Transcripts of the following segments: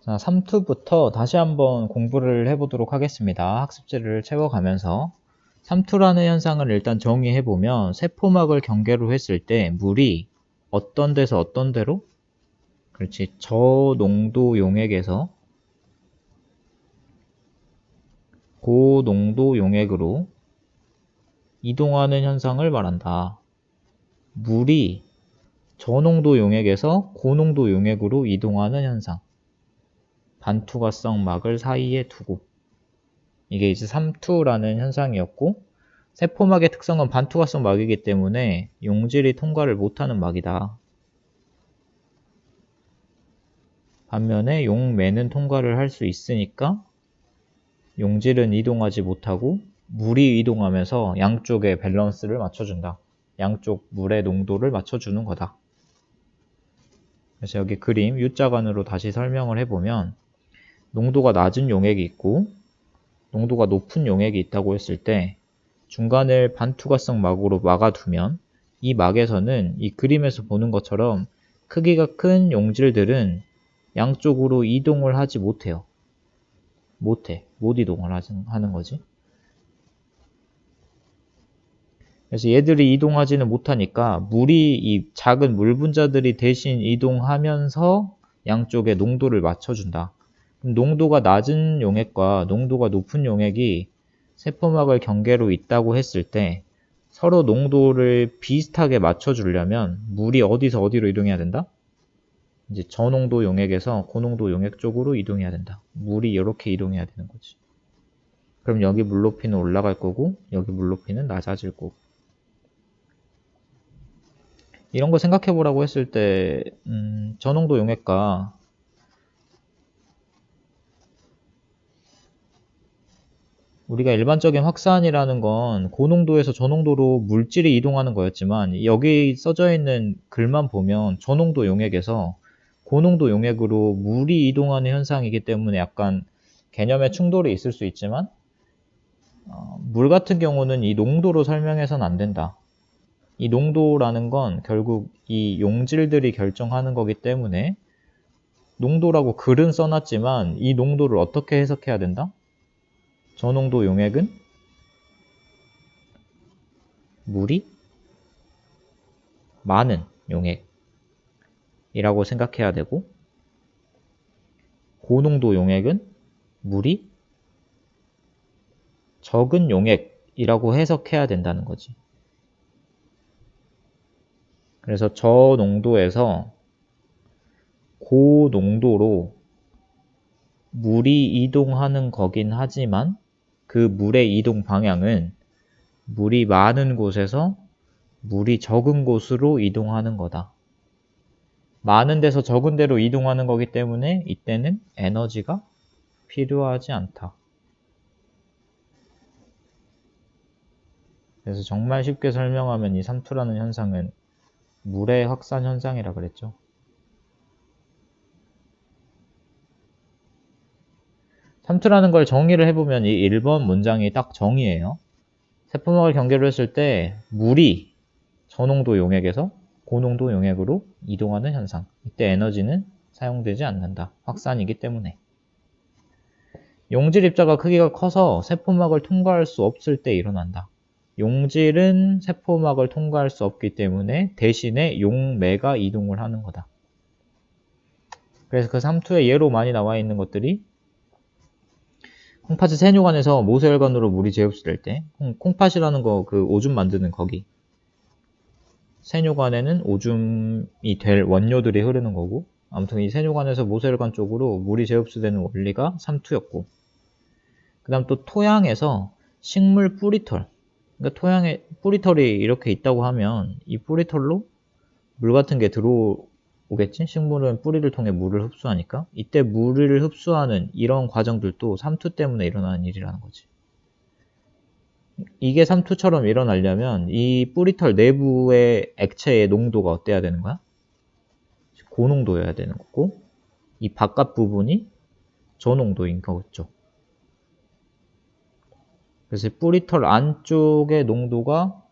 자, 3투부터 다시 한번 공부를 해보도록 하겠습니다. 학습지를 채워가면서 3투라는 현상을 일단 정의해보면 세포막을 경계로 했을 때 물이 어떤 데서 어떤 데로? 그렇지, 저농도 용액에서 고농도 용액으로 이동하는 현상을 말한다. 물이 저농도 용액에서 고농도 용액으로 이동하는 현상. 반투과성 막을 사이에 두고. 이게 이제 3투라는 현상이었고, 세포막의 특성은 반투과성 막이기 때문에 용질이 통과를 못하는 막이다. 반면에 용매는 통과를 할 수 있으니까 용질은 이동하지 못하고 물이 이동하면서 양쪽의 밸런스를 맞춰준다. 양쪽 물의 농도를 맞춰주는 거다. 그래서 여기 그림 U자관으로 다시 설명을 해보면 농도가 낮은 용액이 있고 농도가 높은 용액이 있다고 했을 때 중간을 반투과성 막으로 막아두면 이 막에서는 이 그림에서 보는 것처럼 크기가 큰 용질들은 양쪽으로 이동을 하지 못해요. 못 이동을 하는 거지. 그래서 얘들이 이동하지는 못하니까 물이 이 작은 물 분자들이 대신 이동하면서 양쪽의 농도를 맞춰준다. 농도가 낮은 용액과 농도가 높은 용액이 세포막을 경계로 있다고 했을 때 서로 농도를 비슷하게 맞춰주려면 물이 어디서 어디로 이동해야 된다? 이제 저농도 용액에서 고농도 용액 쪽으로 이동해야 된다. 물이 이렇게 이동해야 되는 거지. 그럼 여기 물 높이는 올라갈 거고 여기 물 높이는 낮아질 거고. 이런 거 생각해 보라고 했을 때 저농도 용액과 우리가 일반적인 확산이라는 건 고농도에서 저농도로 물질이 이동하는 거였지만 여기 써져 있는 글만 보면 저농도 용액에서 고농도 용액으로 물이 이동하는 현상이기 때문에 약간 개념의 충돌이 있을 수 있지만 물 같은 경우는 이 농도로 설명해서는 안 된다. 이 농도라는 건 결국 이 용질들이 결정하는 거기 때문에 농도라고 글은 써놨지만 이 농도를 어떻게 해석해야 된다? 저농도 용액은 물이 많은 용액이라고 생각해야 되고 고농도 용액은 물이 적은 용액이라고 해석해야 된다는 거지. 그래서 저농도에서 고농도로 물이 이동하는 거긴 하지만 그 물의 이동 방향은 물이 많은 곳에서 물이 적은 곳으로 이동하는 거다. 많은 데서 적은 데로 이동하는 거기 때문에 이때는 에너지가 필요하지 않다. 그래서 정말 쉽게 설명하면 이 3투라는 현상은 물의 확산 현상이라 그랬죠. 삼투라는 걸 정의를 해보면 이 1번 문장이 딱 정의예요. 세포막을 경계로 했을 때 물이 저농도 용액에서 고농도 용액으로 이동하는 현상. 이때 에너지는 사용되지 않는다. 확산이기 때문에. 용질 입자가 크기가 커서 세포막을 통과할 수 없을 때 일어난다. 용질은 세포막을 통과할 수 없기 때문에 대신에 용매가 이동을 하는 거다. 그래서 그 3투의 예로 많이 나와 있는 것들이 콩팥의 세뇨관에서 모세혈관으로 물이 재흡수될 때 콩팥이라는 거 그 오줌 만드는 거기 세뇨관에는 오줌이 될 원료들이 흐르는 거고 아무튼 이 세뇨관에서 모세혈관 쪽으로 물이 재흡수되는 원리가 3투였고 그 다음 또 토양에서 식물 뿌리털 그러니까 토양에 뿌리털이 이렇게 있다고 하면 이 뿌리털로 물 같은 게 들어오겠지? 식물은 뿌리를 통해 물을 흡수하니까 이때 물을 흡수하는 이런 과정들도 3투 때문에 일어나는 일이라는 거지. 이게 3투처럼 일어나려면 이 뿌리털 내부의 액체의 농도가 어때야 되는 거야? 고농도여야 되는 거고 이 바깥 부분이 저농도인 거겠죠. 그래서 뿌리털 안쪽의 농도가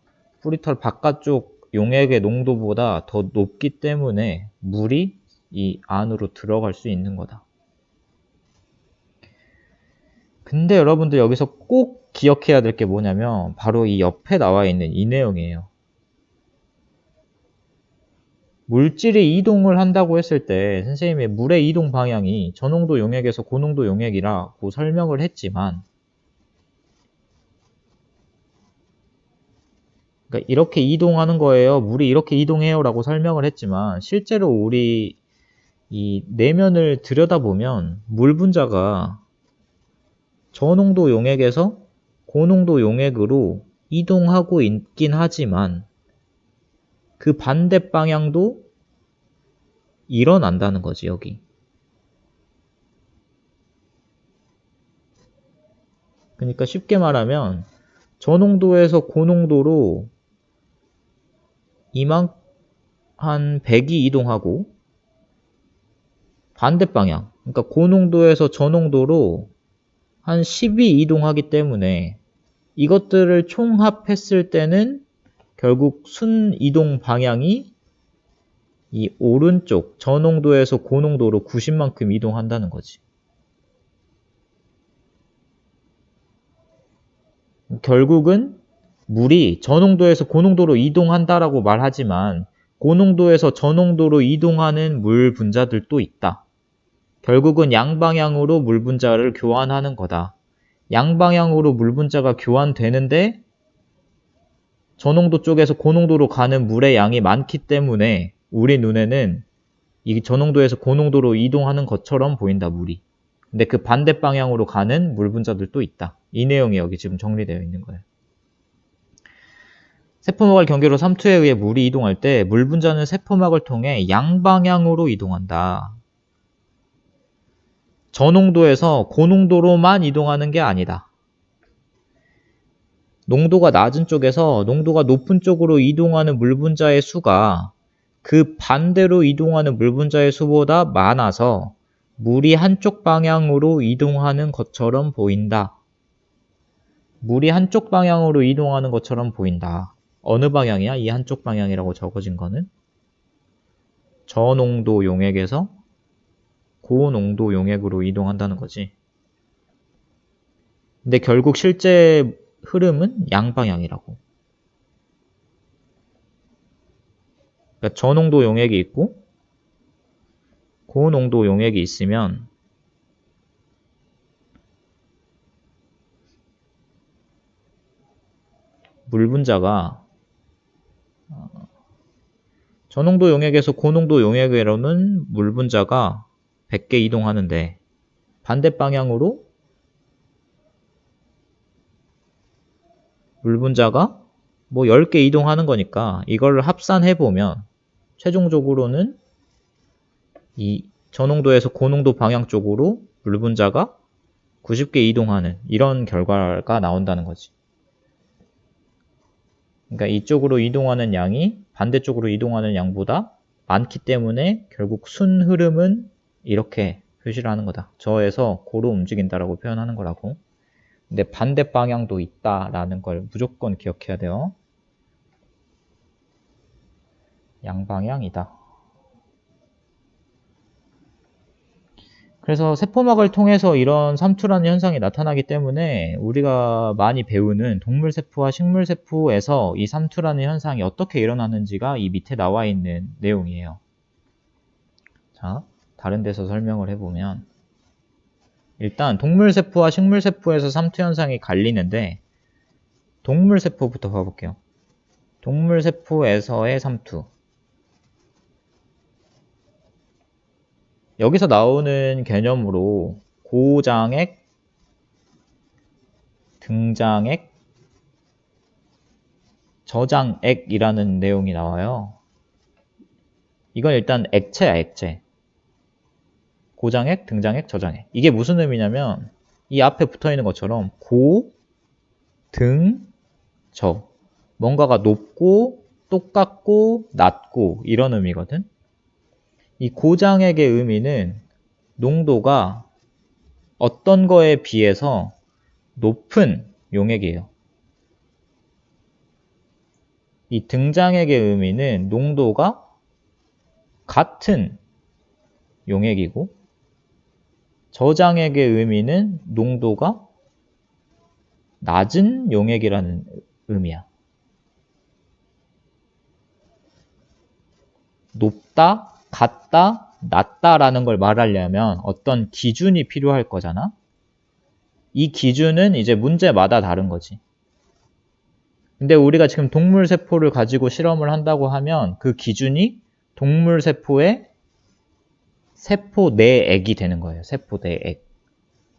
뿌리털 바깥쪽 용액의 농도보다 더 높기 때문에 물이 이 안으로 들어갈 수 있는 거다. 근데 여러분들 여기서 꼭 기억해야 될 게 뭐냐면 바로 이 옆에 나와 있는 이 내용이에요. 물질이 이동을 한다고 했을 때 선생님이 물의 이동 방향이 저농도 용액에서 고농도 용액이라고 설명을 했지만, 그러니까 이렇게 이동하는 거예요. 물이 이렇게 이동해요 라고 설명을 했지만, 실제로 우리 이 내면을 들여다보면 물 분자가 저농도 용액에서 고농도 용액으로 이동하고 있긴 하지만 그 반대 방향도 일어난다는 거지, 여기. 그러니까 쉽게 말하면 저농도에서 고농도로 한 100이 이동하고 반대 방향, 그러니까 고농도에서 저농도로 한 10이 이동하기 때문에 이것들을 총합했을 때는 결국 순 이동 방향이 이 오른쪽 저농도에서 고농도로 90만큼 이동한다는 거지. 결국은 물이 저농도에서 고농도로 이동한다라고 말하지만 고농도에서 저농도로 이동하는 물 분자들도 있다. 결국은 양방향으로 물 분자를 교환하는 거다. 양방향으로 물 분자가 교환되는데 저농도 쪽에서 고농도로 가는 물의 양이 많기 때문에 우리 눈에는 이 저농도에서 고농도로 이동하는 것처럼 보인다, 물이. 근데 그 반대 방향으로 가는 물 분자들도 있다. 이 내용이 여기 지금 정리되어 있는 거예요. 세포막을 경계로 삼투에 의해 물이 이동할 때 물 분자는 세포막을 통해 양방향으로 이동한다. 저농도에서 고농도로만 이동하는 게 아니다. 농도가 낮은 쪽에서 농도가 높은 쪽으로 이동하는 물 분자의 수가 그 반대로 이동하는 물 분자의 수보다 많아서 물이 한쪽 방향으로 이동하는 것처럼 보인다. 물이 한쪽 방향으로 이동하는 것처럼 보인다. 어느 방향이야? 이 한쪽 방향이라고 적어진 거는? 저농도 용액에서 고농도 용액으로 이동한다는 거지. 근데 결국 실제 흐름은 양방향이라고. 그러니까 저농도 용액이 있고 고농도 용액이 있으면 물 분자가 저농도 용액에서 고농도 용액으로는 물 분자가 100개 이동하는데 반대 방향으로 물 분자가 뭐 10개 이동하는 거니까 이걸 합산해보면 최종적으로는 이 저농도에서 고농도 방향 쪽으로 물 분자가 90개 이동하는 이런 결과가 나온다는 거지. 그러니까 이쪽으로 이동하는 양이 반대쪽으로 이동하는 양보다 많기 때문에 결국 순 흐름은 이렇게 표시를 하는 거다. 저에서 고로 움직인다라고 표현하는 거라고. 근데 반대 방향도 있다라는 걸 무조건 기억해야 돼요. 양방향이다. 그래서 세포막을 통해서 이런 삼투라는 현상이 나타나기 때문에 우리가 많이 배우는 동물세포와 식물세포에서 이 삼투라는 현상이 어떻게 일어나는지가 이 밑에 나와 있는 내용이에요. 자, 다른 데서 설명을 해보면 일단 동물세포와 식물세포에서 삼투 현상이 갈리는데 동물세포부터 봐볼게요. 동물세포에서의 삼투. 여기서 나오는 개념으로 고장액, 등장액, 저장액이라는 내용이 나와요. 이건 일단 액체야, 액체. 고장액, 등장액, 저장액. 이게 무슨 의미냐면 이 앞에 붙어있는 것처럼 고, 등, 저. 뭔가가 높고 똑같고 낮고 이런 의미거든. 이 고장액의 의미는 농도가 어떤 거에 비해서 높은 용액이에요. 이 등장액의 의미는 농도가 같은 용액이고 저장액의 의미는 농도가 낮은 용액이라는 의미야. 높다, 같다, 낮다라는 걸 말하려면 어떤 기준이 필요할 거잖아? 이 기준은 이제 문제마다 다른 거지. 근데 우리가 지금 동물 세포를 가지고 실험을 한다고 하면 그 기준이 동물 세포의 세포 내액이 되는 거예요. 세포 내액.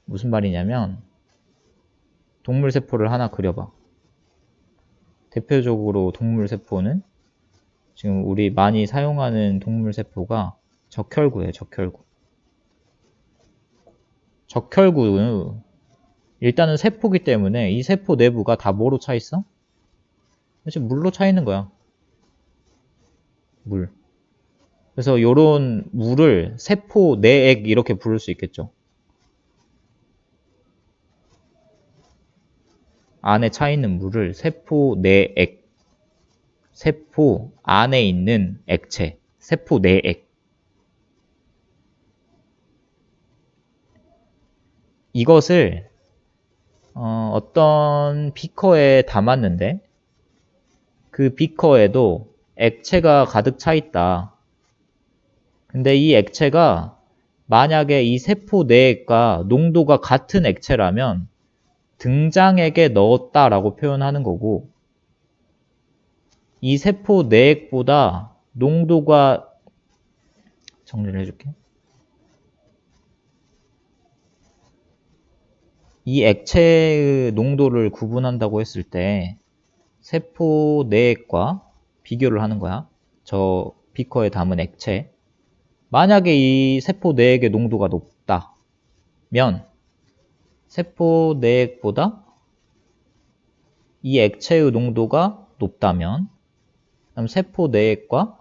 무슨 말이냐면 동물 세포를 하나 그려봐. 대표적으로 동물 세포는 지금 우리 많이 사용하는 동물 세포가 적혈구예요. 적혈구. 적혈구는 일단은 세포기 때문에 이 세포 내부가 다 뭐로 차 있어? 사실 물로 차 있는 거야. 물. 그래서 요런 물을 세포 내액 이렇게 부를 수 있겠죠. 안에 차 있는 물을 세포 내액. 세포 안에 있는 액체. 세포 내액. 이것을 어떤 비커에 담았는데 그 비커에도 액체가 가득 차 있다. 근데 이 액체가 만약에 이 세포 내액과 농도가 같은 액체라면 등장액에 넣었다라고 표현하는 거고, 이 세포 내액보다 농도가, 정리를 해줄게. 이 액체의 농도를 구분한다고 했을 때 세포 내액과 비교를 하는 거야. 저 비커에 담은 액체. 만약에 이 세포 내액의 농도가 높다면 세포 내액보다 이 액체의 농도가 높다면 그럼 세포 내액과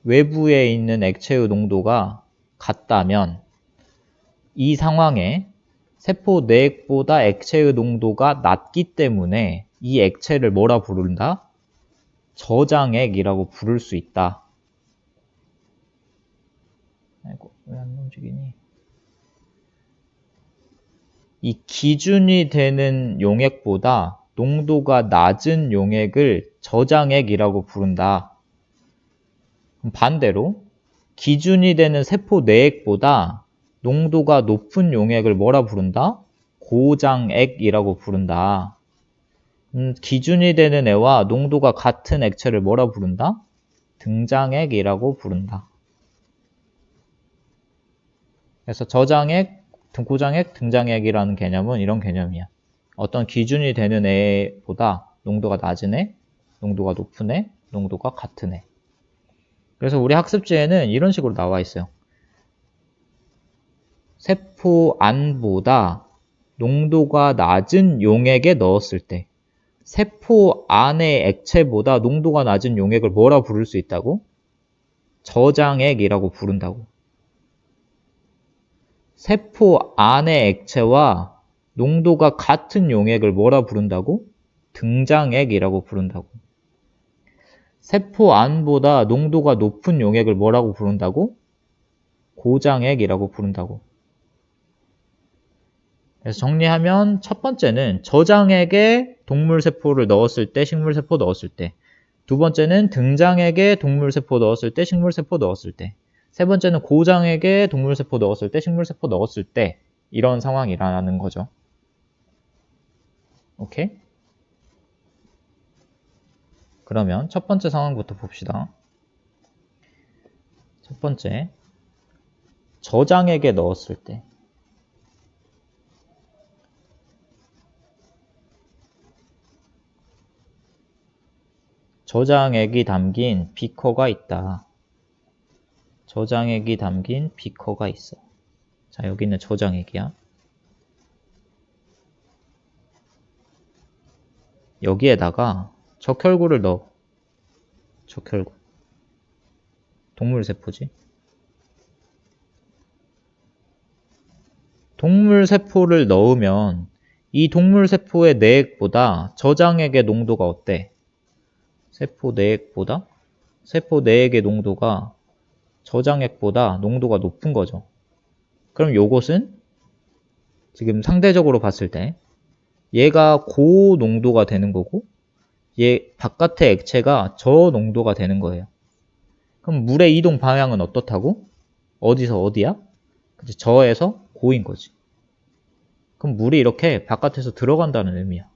외부에 있는 액체의 농도가 같다면 이 상황에 세포 내액보다 액체의 농도가 낮기 때문에 이 액체를 뭐라 부른다? 저장액이라고 부를 수 있다. 아이고, 왜 안 움직이니? 이 기준이 되는 용액보다 농도가 낮은 용액을 저장액이라고 부른다. 반대로 기준이 되는 세포 내액보다 농도가 높은 용액을 뭐라 부른다? 고장액이라고 부른다. 기준이 되는 애와 농도가 같은 액체를 뭐라 부른다? 등장액이라고 부른다. 그래서 저장액, 고장액, 등장액이라는 개념은 이런 개념이야. 어떤 기준이 되는 애보다 농도가 낮은 애, 농도가 높은 애, 농도가 같은 애. 그래서 우리 학습지에는 이런 식으로 나와 있어요. 세포 안보다 농도가 낮은 용액에 넣었을 때 세포 안의 액체보다 농도가 낮은 용액을 뭐라 부를 수 있다고? 저장액이라고 부른다고. 세포 안의 액체와 농도가 같은 용액을 뭐라 부른다고? 등장액이라고 부른다고. 세포 안보다 농도가 높은 용액을 뭐라고 부른다고? 고장액이라고 부른다고. 그래서 정리하면 첫 번째는 저장액에 동물세포를 넣었을 때, 식물세포 넣었을 때. 두 번째는 등장액에 동물세포 넣었을 때, 식물세포 넣었을 때. 세 번째는 고장액에 동물세포 넣었을 때, 식물세포 넣었을 때. 이런 상황이라는 거죠. 오케이? 그러면 첫 번째 상황부터 봅시다. 첫 번째, 저장액에 넣었을 때. 저장액이 담긴 비커가 있다. 저장액이 담긴 비커가 있어. 자, 여기는 저장액이야. 여기에다가 적혈구를 넣어. 적혈구. 동물세포지. 동물세포를 넣으면 이 동물세포의 내액보다 저장액의 농도가 어때? 세포 내액보다? 세포 내액의 농도가 저장액보다 농도가 높은 거죠. 그럼 요것은 지금 상대적으로 봤을 때 얘가 고농도가 되는 거고 얘 바깥의 액체가 저농도가 되는 거예요. 그럼 물의 이동 방향은 어떻다고? 어디서 어디야? 저에서 고인 거지. 그럼 물이 이렇게 바깥에서 들어간다는 의미야.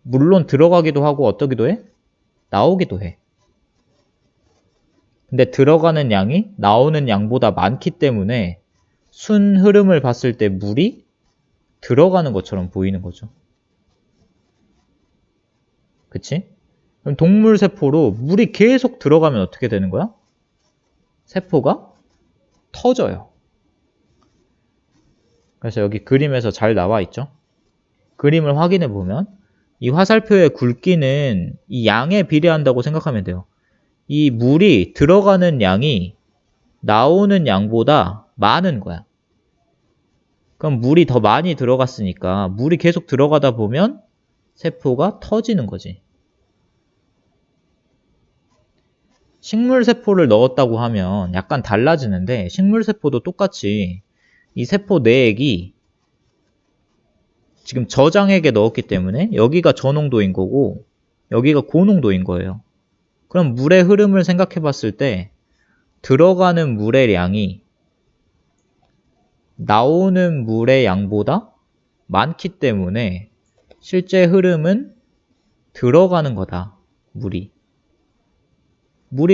물론 들어가기도 하고 어떠기도 해? 나오기도 해. 근데 들어가는 양이 나오는 양보다 많기 때문에 순 흐름을 봤을 때 물이 들어가는 것처럼 보이는 거죠. 그치? 그럼 동물 세포로 물이 계속 들어가면 어떻게 되는 거야? 세포가 터져요. 그래서 여기 그림에서 잘 나와 있죠? 그림을 확인해 보면 이 화살표의 굵기는 이 양에 비례한다고 생각하면 돼요. 이 물이 들어가는 양이 나오는 양보다 많은 거야. 그럼 물이 더 많이 들어갔으니까 물이 계속 들어가다 보면 세포가 터지는 거지. 식물세포를 넣었다고 하면 약간 달라지는데 식물세포도 똑같이 이 세포 내액이 지금 저장액에 넣었기 때문에 여기가 저농도인 거고 여기가 고농도인 거예요. 그럼 물의 흐름을 생각해 봤을 때 들어가는 물의 양이 나오는 물의 양보다 많기 때문에 실제 흐름은 들어가는 거다. 물이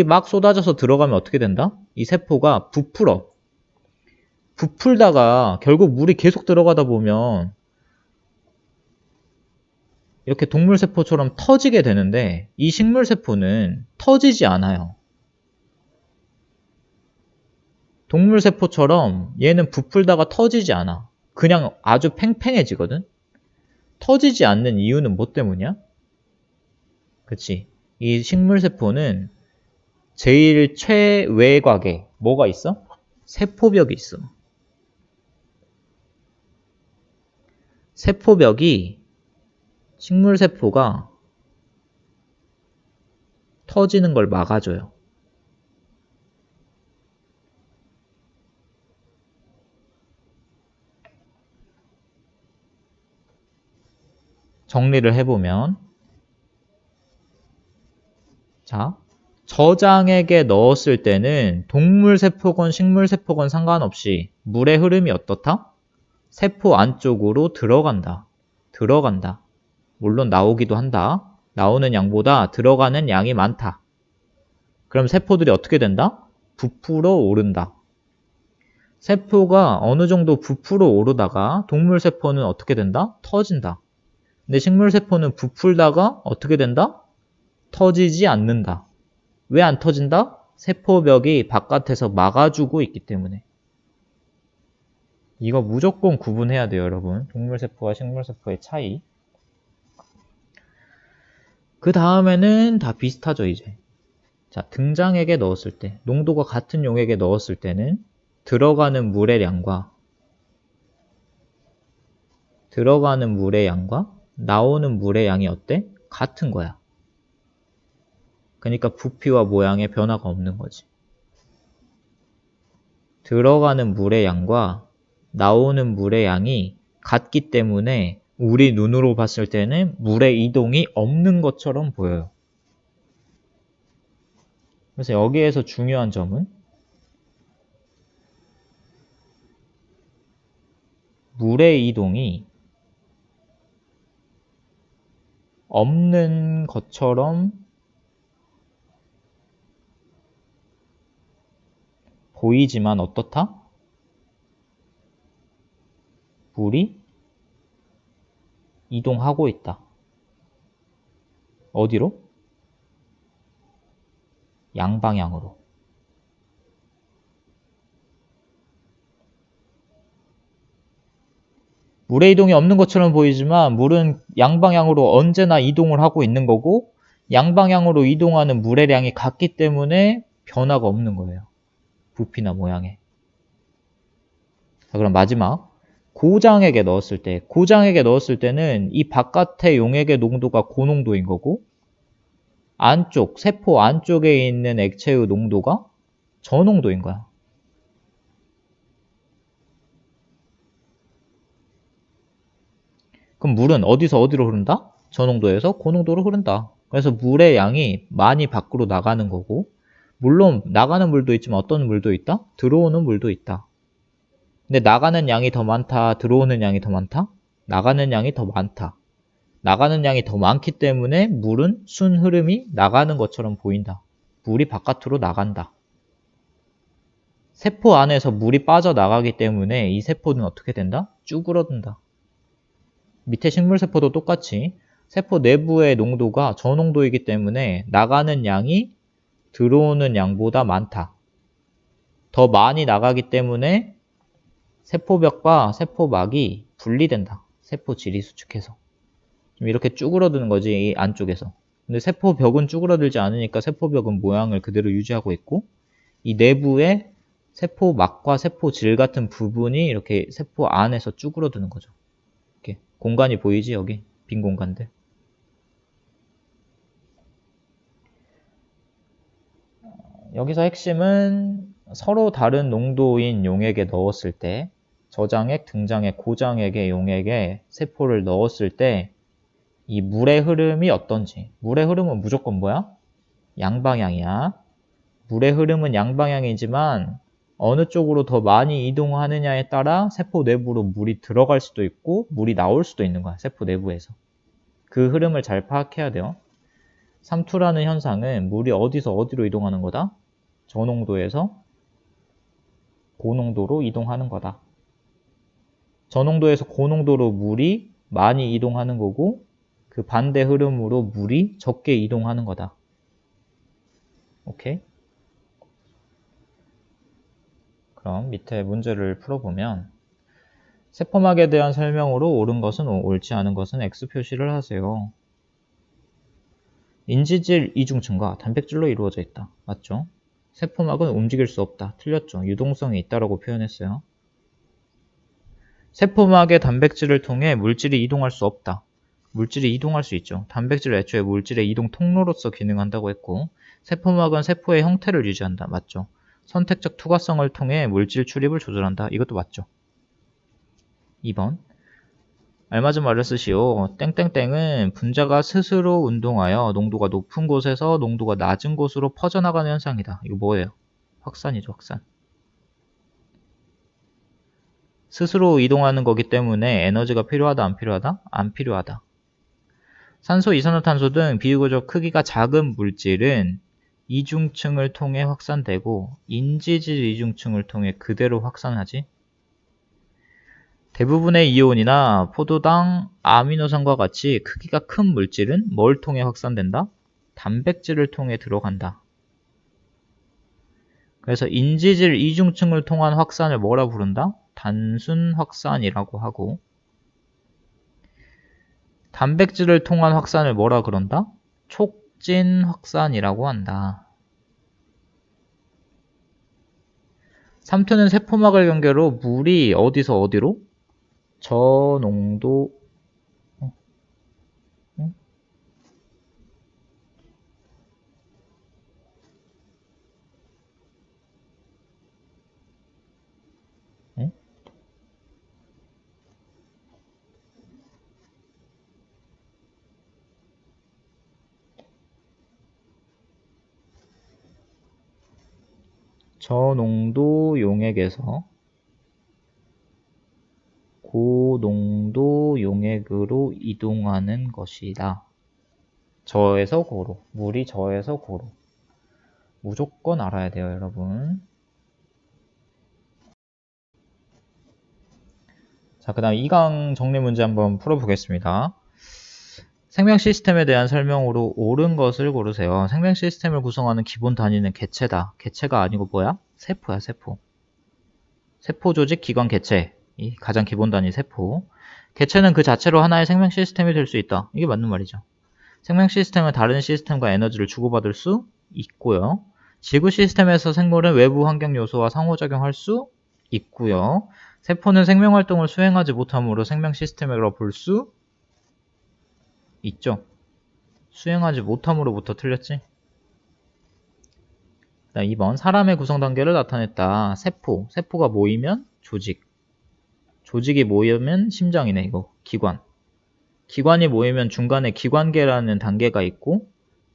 막 쏟아져서 들어가면 어떻게 된다? 이 세포가 부풀어. 부풀다가 결국 물이 계속 들어가다 보면 이렇게 동물세포처럼 터지게 되는데 이 식물세포는 터지지 않아요. 동물세포처럼 얘는 부풀다가 터지지 않아. 그냥 아주 팽팽해지거든? 터지지 않는 이유는 뭐 때문이야? 그치? 이 식물세포는 제일 최외곽에 뭐가 있어? 세포벽이 있어. 세포벽이 식물세포가 터지는 걸 막아줘요. 정리를 해보면 자, 저장액에 넣었을 때는 동물세포건 식물세포건 상관없이 물의 흐름이 어떻다? 세포 안쪽으로 들어간다. 물론 나오기도 한다. 나오는 양보다 들어가는 양이 많다. 그럼 세포들이 어떻게 된다? 부풀어 오른다. 세포가 어느 정도 부풀어 오르다가 동물세포는 어떻게 된다? 터진다. 근데 식물세포는 부풀다가 어떻게 된다? 터지지 않는다. 왜 안 터진다? 세포벽이 바깥에서 막아주고 있기 때문에. 이거 무조건 구분해야 돼요, 여러분. 동물세포와 식물세포의 차이. 그 다음에는 다 비슷하죠, 이제. 자, 등장액에 넣었을 때, 농도가 같은 용액에 넣었을 때는 들어가는 물의 양과 나오는 물의 양이 어때? 같은 거야. 그러니까 부피와 모양에 변화가 없는 거지. 들어가는 물의 양과 나오는 물의 양이 같기 때문에 우리 눈으로 봤을 때는 물의 이동이 없는 것처럼 보여요. 그래서 여기에서 중요한 점은 물의 이동이 없는 것처럼 보이지만 어떻다? 물이 이동하고 있다. 어디로? 양방향으로. 물의 이동이 없는 것처럼 보이지만 물은 양방향으로 언제나 이동을 하고 있는 거고 양방향으로 이동하는 물의 양이 같기 때문에 변화가 없는 거예요. 부피나 모양에. 자, 그럼 마지막. 고장액에 넣었을 때는 이 바깥의 용액의 농도가 고농도인 거고 세포 안쪽에 있는 액체의 농도가 저농도인 거야. 그럼 물은 어디서 어디로 흐른다? 저농도에서 고농도로 흐른다. 그래서 물의 양이 많이 밖으로 나가는 거고, 물론 나가는 물도 있지만 어떤 물도 있다? 들어오는 물도 있다. 근데 나가는 양이 더 많다, 들어오는 양이 더 많다? 나가는 양이 더 많다. 나가는 양이 더 많기 때문에 물은 순 흐름이 나가는 것처럼 보인다. 물이 바깥으로 나간다. 세포 안에서 물이 빠져나가기 때문에 이 세포는 어떻게 된다? 쭈그러든다. 밑에 식물세포도 똑같이 세포 내부의 농도가 저농도이기 때문에 나가는 양이 들어오는 양보다 많다. 더 많이 나가기 때문에 세포벽과 세포막이 분리된다. 세포 질이 수축해서. 이렇게 쭈그러드는 거지, 이 안쪽에서. 근데 세포벽은 쭈그러들지 않으니까 세포벽은 모양을 그대로 유지하고 있고, 이 내부에 세포막과 세포질 같은 부분이 이렇게 세포 안에서 쭈그러드는 거죠. 이렇게 공간이 보이지, 여기? 빈 공간들. 여기서 핵심은 서로 다른 농도인 용액에 넣었을 때, 저장액, 등장액, 고장액의 용액에 세포를 넣었을 때 이 물의 흐름이 어떤지. 물의 흐름은 무조건 뭐야? 양방향이야. 물의 흐름은 양방향이지만 어느 쪽으로 더 많이 이동하느냐에 따라 세포 내부로 물이 들어갈 수도 있고 물이 나올 수도 있는 거야. 세포 내부에서. 그 흐름을 잘 파악해야 돼요. 삼투라는 현상은 물이 어디서 어디로 이동하는 거다? 저농도에서 고농도로 이동하는 거다. 저농도에서 고농도로 물이 많이 이동하는 거고 그 반대 흐름으로 물이 적게 이동하는 거다. 오케이? 그럼 밑에 문제를 풀어보면 세포막에 대한 설명으로 옳은 것은 O, 옳지 않은 것은 X 표시를 하세요. 인지질 이중층과 단백질로 이루어져 있다. 맞죠? 세포막은 움직일 수 없다. 틀렸죠? 유동성이 있다라고 표현했어요. 세포막의 단백질을 통해 물질이 이동할 수 없다. 물질이 이동할 수 있죠. 단백질은 애초에 물질의 이동 통로로서 기능한다고 했고 세포막은 세포의 형태를 유지한다. 맞죠? 선택적 투과성을 통해 물질 출입을 조절한다. 이것도 맞죠? 2번 알맞은 말을 쓰시오. 땡땡땡은 분자가 스스로 운동하여 농도가 높은 곳에서 농도가 낮은 곳으로 퍼져나가는 현상이다. 이거 뭐예요? 확산이죠. 확산. 스스로 이동하는 거기 때문에 에너지가 필요하다 안 필요하다? 안 필요하다. 산소, 이산화탄소 등 비교적 크기가 작은 물질은 이중층을 통해 확산되고 인지질 이중층을 통해 그대로 확산하지. 대부분의 이온이나 포도당, 아미노산과 같이 크기가 큰 물질은 뭘 통해 확산된다? 단백질을 통해 들어간다. 그래서 인지질 이중층을 통한 확산을 뭐라 부른다? 단순 확산이라고 하고 단백질을 통한 확산을 뭐라 그런다? 촉진 확산이라고 한다. 삼투는 세포막을 경계로 물이 어디서 어디로? 저농도 저농도 용액에서 고농도 용액으로 이동하는 것이다. 저에서 고로. 물이 저에서 고로. 무조건 알아야 돼요, 여러분. 자, 그 다음 2강 정리 문제 한번 풀어보겠습니다. 생명 시스템에 대한 설명으로 옳은 것을 고르세요. 생명 시스템을 구성하는 기본 단위는 개체다. 개체가 아니고 뭐야? 세포야, 세포. 세포 조직, 기관, 개체. 이 가장 기본 단위 세포. 개체는 그 자체로 하나의 생명 시스템이 될 수 있다. 이게 맞는 말이죠. 생명 시스템은 다른 시스템과 에너지를 주고받을 수 있고요. 지구 시스템에서 생물은 외부 환경 요소와 상호작용할 수 있고요. 세포는 생명 활동을 수행하지 못하므로 생명 시스템이라고 볼 수 있죠. 수행하지 못함으로부터 틀렸지? 그다음 2번 사람의 구성 단계를 나타냈다. 세포, 세포가 모이면 조직, 조직이 모이면 심장이네 이거 기관. 기관이 모이면 중간에 기관계라는 단계가 있고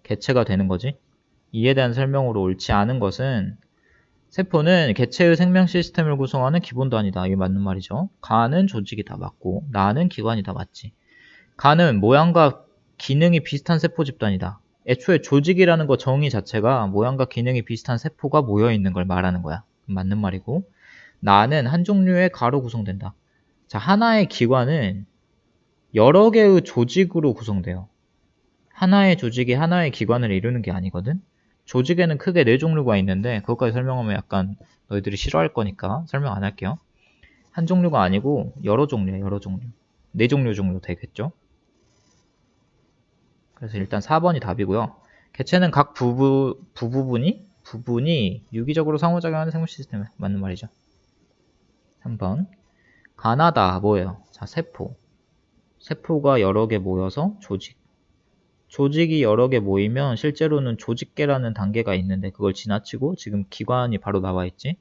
개체가 되는 거지. 이에 대한 설명으로 옳지 않은 것은 세포는 개체의 생명 시스템을 구성하는 기본 단위다. 이게 맞는 말이죠. 간은 조직이다. 맞고 나는 기관이다. 맞지. 간은 모양과 기능이 비슷한 세포 집단이다. 애초에 조직이라는 거 정의 자체가 모양과 기능이 비슷한 세포가 모여있는 걸 말하는 거야. 맞는 말이고 나는 한 종류의 가로 구성된다. 자, 하나의 기관은 여러 개의 조직으로 구성돼요. 하나의 조직이 하나의 기관을 이루는 게 아니거든. 조직에는 크게 4종류가 있는데 그것까지 설명하면 약간 너희들이 싫어할 거니까 설명 안 할게요. 한 종류가 아니고 여러 종류예요. 여러 종류. 4종류 정도 되겠죠. 그래서 일단 4번이 답이고요. 개체는 각 부분이 유기적으로 상호작용하는 생물 시스템. 맞는 말이죠. 3번. 가나다 뭐예요? 자, 세포. 세포가 여러 개 모여서 조직. 조직이 여러 개 모이면 실제로는 조직계라는 단계가 있는데 그걸 지나치고 지금 기관이 바로 나와 있지.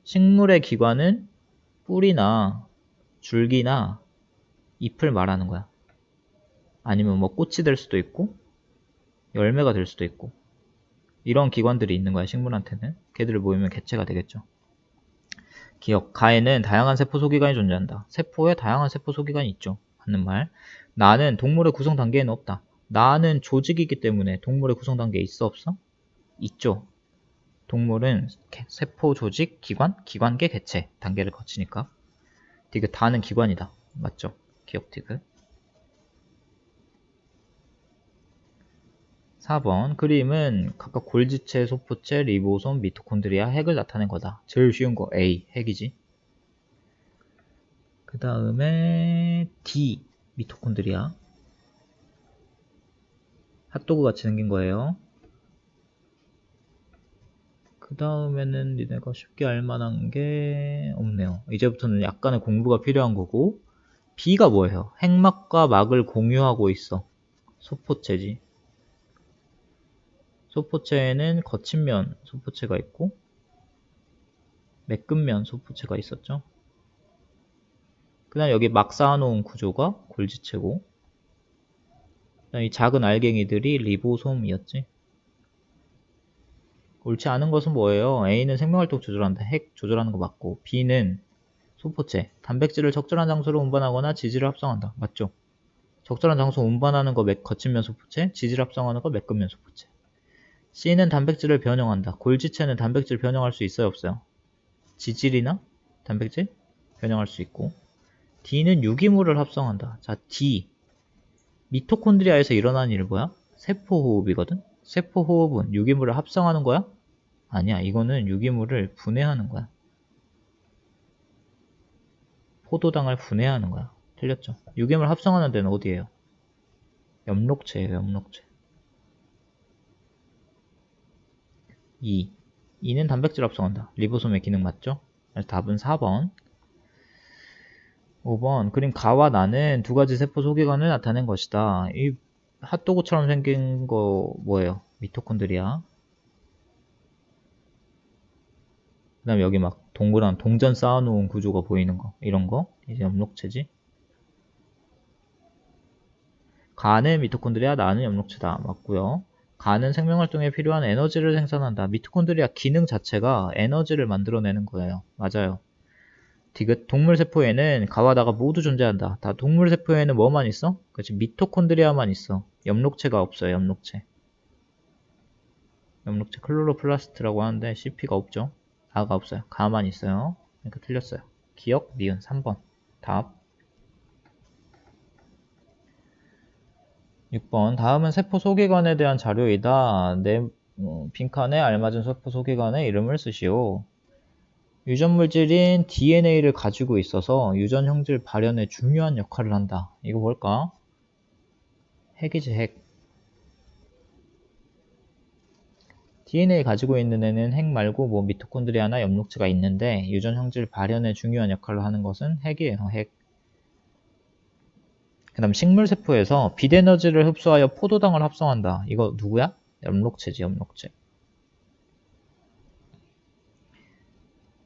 식물의 기관은 뿌리나 줄기나 잎을 말하는 거야. 아니면 뭐 꽃이 될 수도 있고 열매가 될 수도 있고 이런 기관들이 있는 거야. 식물한테는. 걔들을 모이면 개체가 되겠죠. 기억. 가에는 다양한 세포 소기관이 존재한다. 세포에 다양한 세포 소기관이 있죠. 맞는 말. 나는 동물의 구성 단계에는 없다. 나는 조직이기 때문에 동물의 구성 단계에 있어 없어? 있죠. 동물은 세포, 조직, 기관, 기관계, 개체 단계를 거치니까. 디귿 다는 기관이다. 맞죠? 기억 디귿. 4번 그림은 각각 골지체, 소포체, 리보솜, 미토콘드리아, 핵을 나타낸 거다. 제일 쉬운 거 A, 핵이지. 그 다음에 D, 미토콘드리아. 핫도그 같이 생긴 거예요. 그 다음에는 니네가 쉽게 알만한 게 없네요. 이제부터는 약간의 공부가 필요한 거고. B가 뭐예요? 핵막과 막을 공유하고 있어. 소포체지. 소포체에는 거친 면 소포체가 있고 매끈 면 소포체가 있었죠. 그 다음 여기 막 쌓아놓은 구조가 골지체고 그다음 이 작은 알갱이들이 리보솜이었지. 옳지 않은 것은 뭐예요? A는 생명활동 조절한다. 핵 조절하는 거 맞고 B는 소포체, 단백질을 적절한 장소로 운반하거나 지질을 합성한다. 맞죠? 적절한 장소 운반하는 거 거친면 소포체, 지질 합성하는 거 매끈면 소포체. C는 단백질을 변형한다. 골지체는 단백질 변형할 수 있어요? 없어요? 지질이나 단백질 변형할 수 있고 D는 유기물을 합성한다. 자, D 미토콘드리아에서 일어나는 일은 뭐야? 세포호흡이거든? 세포호흡은 유기물을 합성하는 거야? 아니야. 이거는 유기물을 분해하는 거야. 포도당을 분해하는 거야. 틀렸죠? 유기물 합성하는 데는 어디예요? 엽록체예요. 엽록체. 2. 2는 단백질 합성한다. 리보솜의 기능 맞죠? 그래서 답은 4번. 5번. 그림 가와 나는 두 가지 세포 소기관을 나타낸 것이다. 이 핫도그처럼 생긴 거 뭐예요? 미토콘드리아. 그 다음에 여기 막 동그란 동전 쌓아놓은 구조가 보이는 거. 이런 거. 이제 엽록체지. 간은 미토콘드리아, 나는 엽록체다. 맞고요. 간은 생명활동에 필요한 에너지를 생산한다. 미토콘드리아 기능 자체가 에너지를 만들어내는 거예요. 맞아요. 디귿 동물세포에는 가와 나가 모두 존재한다. 다 동물세포에는 뭐만 있어? 그렇지. 미토콘드리아만 있어. 엽록체가 없어요. 엽록체. 엽록체 클로로플라스트라고 하는데 CP가 없죠. 가가 없어요. 가만 있어요. 그러니까 틀렸어요. 기억, 니은 3번. 답. 6번. 다음은 세포 소기관에 대한 자료이다. 빈칸에 알맞은 세포 소기관의 이름을 쓰시오. 유전 물질인 DNA를 가지고 있어서 유전 형질 발현에 중요한 역할을 한다. 이거 뭘까? 핵이지, 핵. DNA 가지고 있는 애는 핵 말고 뭐 미토콘드리아나 엽록체가 있는데 유전 형질 발현에 중요한 역할을 하는 것은 핵이에요, 핵. 그 다음 식물세포에서 빛에너지를 흡수하여 포도당을 합성한다. 이거 누구야? 엽록체지, 엽록체.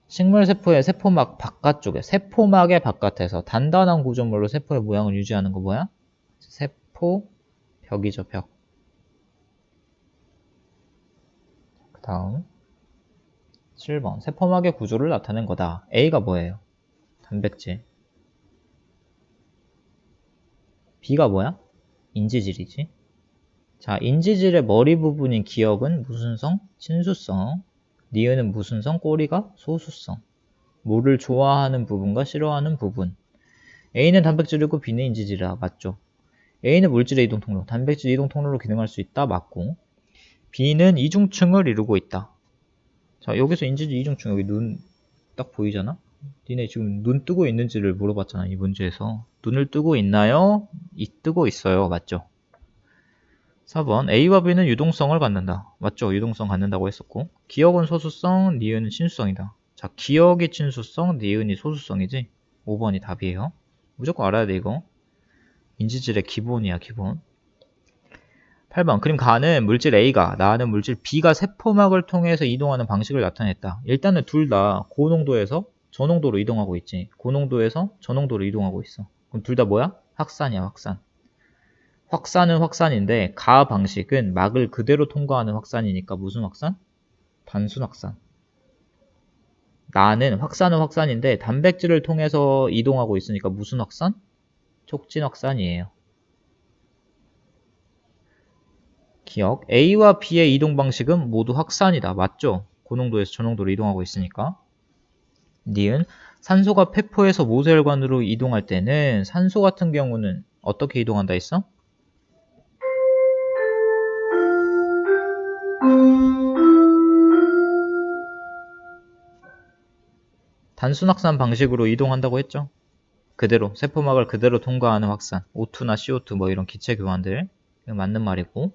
식물세포의 세포막 바깥쪽에, 세포막의 바깥에서 단단한 구조물로 세포의 모양을 유지하는 거 뭐야? 세포, 벽이죠, 벽. 그 다음 7번. 세포막의 구조를 나타낸 거다. A가 뭐예요? 단백질. B가 뭐야? 인지질이지. 자, 인지질의 머리 부분인 기역은 무슨 성? 친수성. 니은은 무슨 성? 꼬리가 소수성. 물을 좋아하는 부분과 싫어하는 부분. A는 단백질이고 B는 인지질이라 맞죠? A는 물질의 이동 통로, 단백질 이동 통로로 기능할 수 있다 맞고, B는 이중층을 이루고 있다. 자, 여기서 인지질 이중층, 여기 눈 딱 보이잖아? 니네 지금 눈 뜨고 있는지를 물어봤잖아, 이 문제에서. 눈을 뜨고 있나요? 뜨고 있어요. 맞죠? 4번 A와 B는 유동성을 갖는다. 맞죠? 유동성 갖는다고 했었고, 기역은 소수성, 니은은 친수성이다. 자, 기역이 친수성, 니은이 소수성이지? 5번이 답이에요. 무조건 알아야 돼, 이거. 인지질의 기본이야, 기본. 8번 그림 가는 물질 A가 나는 물질 B가 세포막을 통해서 이동하는 방식을 나타냈다. 일단은 둘 다 고농도에서 저농도로 이동하고 있지. 고농도에서 저농도로 이동하고 있어. 그럼 둘 다 뭐야? 확산이야, 확산. 확산은 확산인데 가 방식은 막을 그대로 통과하는 확산이니까 무슨 확산? 단순 확산. 나는 확산은 확산인데 단백질을 통해서 이동하고 있으니까 무슨 확산? 촉진 확산이에요. 기억. A와 B의 이동 방식은 모두 확산이다. 맞죠? 고농도에서 저농도로 이동하고 있으니까. 니은. 산소가 폐포에서 모세혈관으로 이동할 때는 산소 같은 경우는 어떻게 이동한다 했어? 단순 확산 방식으로 이동한다고 했죠? 그대로 세포막을 그대로 통과하는 확산. O2나 CO2 뭐 이런 기체 교환들. 맞는 말이고.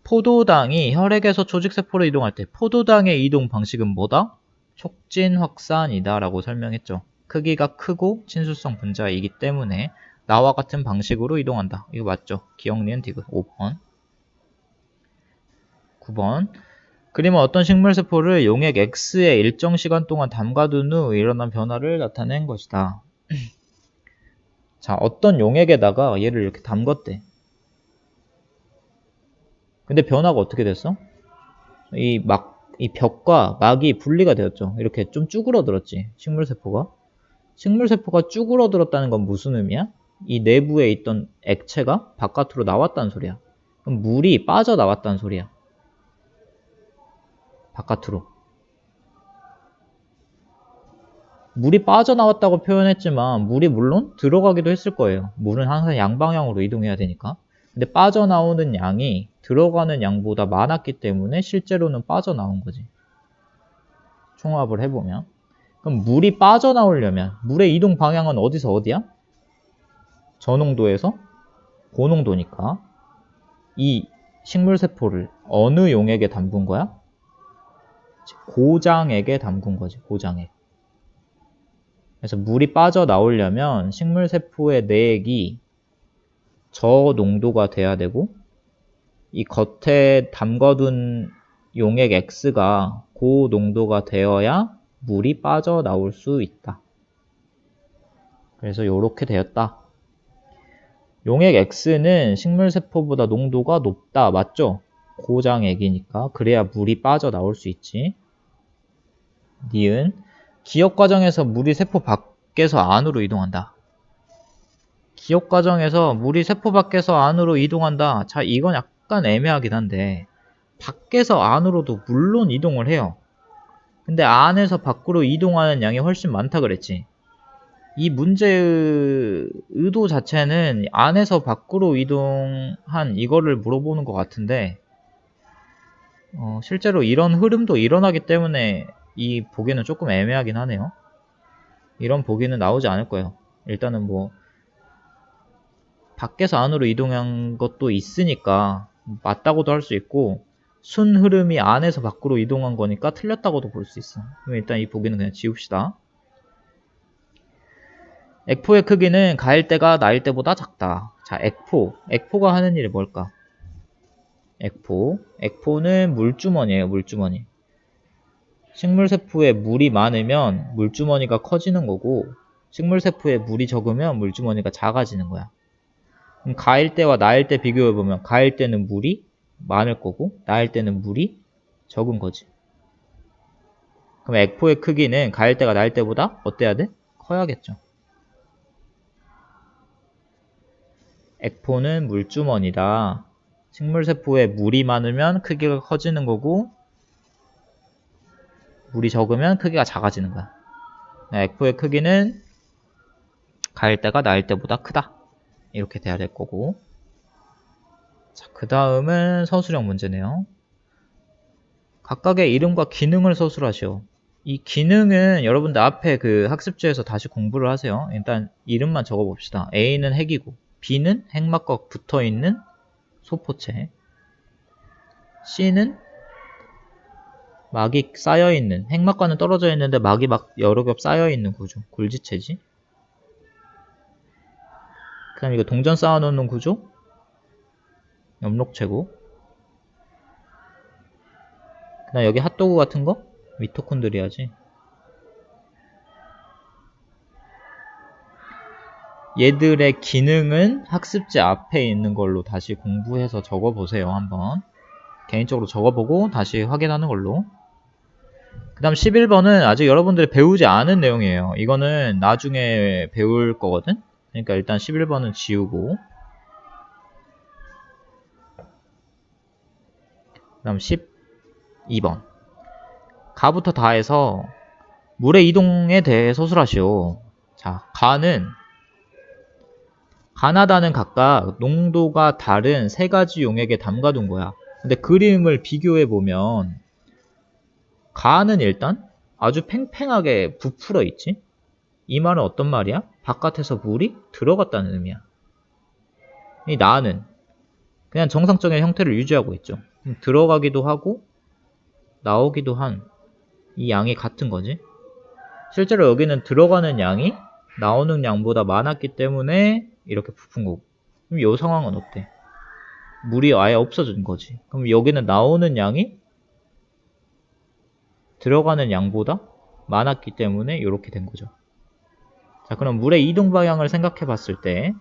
포도당이 혈액에서 조직세포로 이동할 때 포도당의 이동 방식은 뭐다? 촉진 확산이다 라고 설명했죠. 크기가 크고 친수성 분자이기 때문에 나와 같은 방식으로 이동한다. 이거 맞죠? 기억, 니은, 디귿. 5번. 9번. 그림은 어떤 식물세포를 용액 X에 일정 시간 동안 담가둔 후 일어난 변화를 나타낸 것이다. 자, 어떤 용액에다가 얘를 이렇게 담궜대. 근데 변화가 어떻게 됐어? 이 벽과 막이 분리가 되었죠. 이렇게 좀 쭈그러들었지, 식물세포가. 식물세포가 쭈그러들었다는 건 무슨 의미야? 이 내부에 있던 액체가 바깥으로 나왔다는 소리야. 그럼 물이 빠져나왔다는 소리야. 바깥으로. 물이 빠져나왔다고 표현했지만 물이 물론 들어가기도 했을 거예요. 물은 항상 양방향으로 이동해야 되니까. 근데 빠져나오는 양이 들어가는 양보다 많았기 때문에 실제로는 빠져나온 거지. 총합을 해보면. 그럼 물이 빠져나오려면 물의 이동 방향은 어디서 어디야? 저농도에서 고농도니까 이 식물세포를 어느 용액에 담근 거야? 고장액에 담근 거지. 고장액. 그래서 물이 빠져나오려면 식물세포의 내액이 저농도가 돼야 되고 이 겉에 담궈둔 용액 X가 고농도가 되어야 물이 빠져나올 수 있다. 그래서 이렇게 되었다. 용액 X는 식물세포보다 농도가 높다. 맞죠? 고장액이니까. 그래야 물이 빠져나올 수 있지. 니은. 기역 과정에서 물이 세포 밖에서 안으로 이동한다. 기역 과정에서 물이 세포 밖에서 안으로 이동한다. 자, 이건 약간 애매하긴 한데 밖에서 안으로도 물론 이동을 해요. 근데 안에서 밖으로 이동하는 양이 훨씬 많다 그랬지. 이 문제의 의도 자체는 안에서 밖으로 이동한 이거를 물어보는 것 같은데 실제로 이런 흐름도 일어나기 때문에 이 보기는 조금 애매하긴 하네요. 이런 보기는 나오지 않을 거예요. 일단은 뭐 밖에서 안으로 이동한 것도 있으니까 맞다고도 할 수 있고 순 흐름이 안에서 밖으로 이동한 거니까 틀렸다고도 볼 수 있어. 그럼 일단 이 보기는 그냥 지웁시다. 액포의 크기는 가일 때가 나일 때보다 작다. 자, 액포가 하는 일이 뭘까? 액포는 물주머니예요. 물주머니. 식물세포에 물이 많으면 물주머니가 커지는 거고 식물세포에 물이 적으면 물주머니가 작아지는 거야. 그럼 가일 때와 나일 때 비교해보면 가일 때는 물이 많을 거고 나일 때는 물이 적은 거지. 그럼 액포의 크기는 가일 때가 나일 때보다 어때야 돼? 커야겠죠. 액포는 물주머니다. 식물세포에 물이 많으면 크기가 커지는 거고 물이 적으면 크기가 작아지는 거야. 액포의 크기는 가일 때가 나일 때보다 크다. 이렇게 돼야 될 거고. 자, 그 다음은 서술형 문제네요. 각각의 이름과 기능을 서술하시오. 이 기능은 여러분들 앞에 그 학습지에서 다시 공부를 하세요. 일단 이름만 적어봅시다. A는 핵이고 B는 핵막과 붙어있는 소포체, C는 막이 쌓여있는, 핵막과는 떨어져 있는데 막이 막 여러 겹 쌓여있는 구조, 굴지체지. 그 다음 이거 동전 쌓아놓는 구조, 엽록체고. 그 다음 여기 핫도그 같은 거, 미토콘드리아지. 얘들의 기능은 학습지 앞에 있는 걸로 다시 공부해서 적어보세요. 한번 개인적으로 적어보고 다시 확인하는 걸로. 그 다음 11번은 아직 여러분들이 배우지 않은 내용이에요. 이거는 나중에 배울 거거든. 그러니까 일단 11번은 지우고, 그 다음 12번 가부터 다해서 물의 이동에 대해 서술하시오. 자, 가나다는 각각 농도가 다른 세 가지 용액에 담가둔 거야. 근데 그림을 비교해보면 가는 일단 아주 팽팽하게 부풀어 있지. 이 말은 어떤 말이야? 바깥에서 물이 들어갔다는 의미야. 이 나는 그냥 정상적인 형태를 유지하고 있죠. 들어가기도 하고 나오기도 한 이 양이 같은 거지. 실제로 여기는 들어가는 양이 나오는 양보다 많았기 때문에 이렇게 부푼 거고. 그럼 이 상황은 어때? 물이 아예 없어진 거지. 그럼 여기는 나오는 양이 들어가는 양보다 많았기 때문에 이렇게 된 거죠. 자, 그럼 물의 이동 방향을 생각해 봤을 때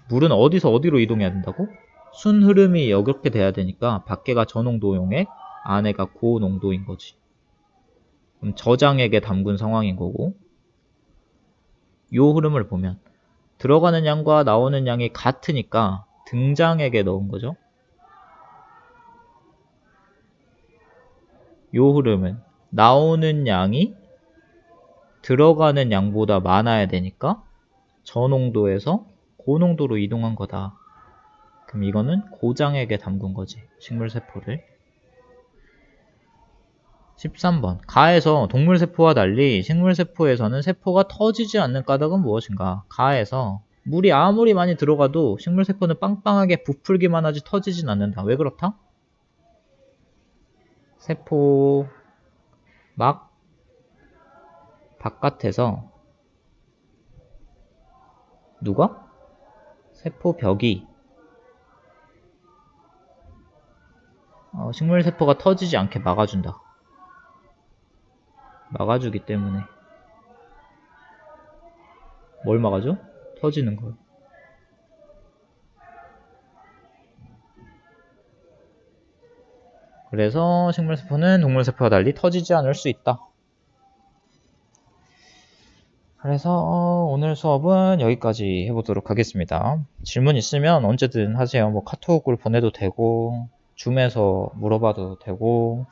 물은 어디서 어디로 이동해야 된다고? 순 흐름이 이렇게 돼야 되니까 밖에가 저농도 용액, 안에가 고농도인 거지. 그럼 저장액에 담근 상황인 거고, 이 흐름을 보면 들어가는 양과 나오는 양이 같으니까 등장액에 넣은 거죠. 이 흐름은 나오는 양이 들어가는 양보다 많아야 되니까 저농도에서 고농도로 이동한 거다. 그럼 이거는 고장액에 담근 거지, 식물세포를. 13번 가에서 동물세포와 달리 식물세포에서는 세포가 터지지 않는 까닭은 무엇인가? 가에서 물이 아무리 많이 들어가도 식물세포는 빵빵하게 부풀기만 하지 터지진 않는다. 왜 그렇다? 세포 막 바깥에서 누가? 세포벽이 식물세포가 터지지 않게 막아준다. 막아주기 때문에 뭘 막아줘? 터지는 걸. 그래서 식물세포는 동물세포와 달리 터지지 않을 수 있다. 그래서 오늘 수업은 여기까지 해보도록 하겠습니다. 질문 있으면 언제든 하세요. 뭐 카톡을 보내도 되고 줌에서 물어봐도 되고